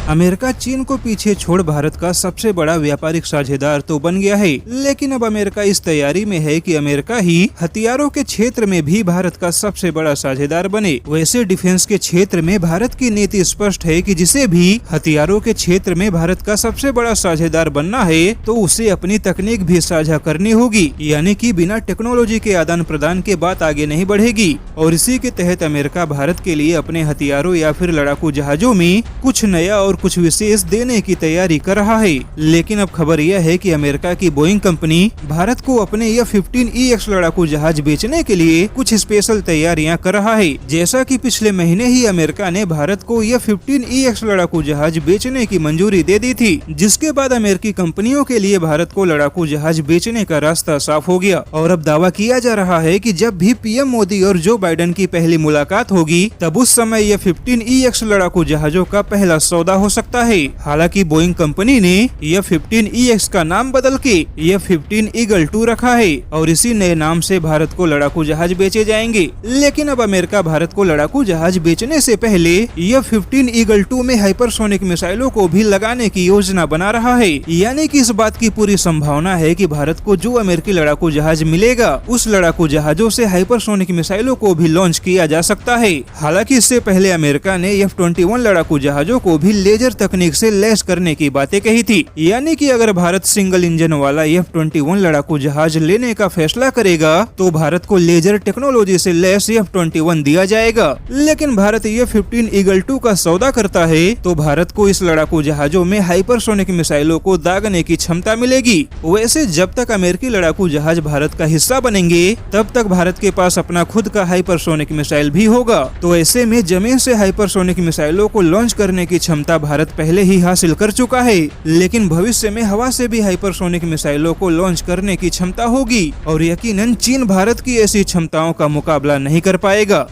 America चीन को पीछे छोड़ भारत का सबसे बड़ा व्यापारिक साझेदार तो बन गया है, लेकिन अब अमेरिका इस तैयारी में है कि अमेरिका ही हथियारों के क्षेत्र में भी भारत का सबसे बड़ा साझेदार बने। वैसे डिफेंस के क्षेत्र में भारत की नीति स्पष्ट है कि जिसे भी हथियारों के क्षेत्र में भारत का सबसे बड़ा साझेदार बनना है तो उसे अपनी तकनीक भी साझा करनी होगी, यानी कि बिना टेक्नोलॉजी के आदान प्रदान के बात आगे नहीं बढ़ेगी। और इसी के तहत अमेरिका भारत के लिए अपने हथियारों या फिर लड़ाकू जहाजों में कुछ नया और कुछ विशेष देने की तैयारी कर रहा है। लेकिन अब खबर यह है कि अमेरिका की बोइंग कंपनी भारत को अपने F-15EX लड़ाकू जहाज बेचने के लिए कुछ स्पेशल तैयारियां कर रहा है। जैसा कि पिछले महीने ही अमेरिका ने भारत को F-15EX लड़ाकू जहाज बेचने की मंजूरी दे दी थी, जिसके बाद अमेरिकी कंपनियों के लिए भारत को लड़ाकू जहाज बेचने का रास्ता साफ हो गया। और अब दावा किया जा रहा है कि जब भी पीएम मोदी और जो बाइडेन की पहली मुलाकात होगी तब उस समय F-15EX लड़ाकू जहाजों का पहला सौदा हो सकता है। हालांकि बोइंग कंपनी ने F-15EX का नाम बदल के F-15 ईगल 2 रखा है और इसी नए नाम से भारत को लड़ाकू जहाज बेचे जाएंगे। लेकिन अब अमेरिका भारत को लड़ाकू जहाज बेचने से पहले F-15 ईगल 2 में हाइपरसोनिक मिसाइलों को भी लगाने की योजना बना रहा है, यानी कि इस बात की पूरी संभावना है कि भारत को जो अमेरिकी लड़ाकू जहाज मिलेगा उस लड़ाकू जहाजों से हाइपरसोनिक मिसाइलों को भी लॉन्च किया जा सकता है। हालांकि इससे पहले अमेरिका ने F-21 लड़ाकू जहाजों को भी लेजर तकनीक से लैस करने की बातें कही थी, यानी कि अगर भारत सिंगल इंजन वाला F-21 लड़ाकू जहाज लेने का फैसला करेगा तो भारत को लेजर टेक्नोलॉजी से लैस F-21 दिया जाएगा। लेकिन भारत F-15 ईगल 2 का सौदा करता है तो भारत को इस लड़ाकू जहाजों में हाइपरसोनिक मिसाइलों को दागने की क्षमता मिलेगी। वैसे जब तक अमेरिकी लड़ाकू जहाज भारत का हिस्सा बनेंगे तब तक भारत के पास अपना खुद का हाइपरसोनिक मिसाइल भी होगा। तो ऐसे में जमीन से हाइपरसोनिक मिसाइलों को लॉन्च करने की क्षमता भारत पहले ही हासिल कर चुका है, लेकिन भविष्य में हवा से भी हाइपरसोनिक मिसाइलों को लॉन्च करने की क्षमता होगी और यकीनन चीन भारत की ऐसी क्षमताओं का मुकाबला नहीं कर पाएगा।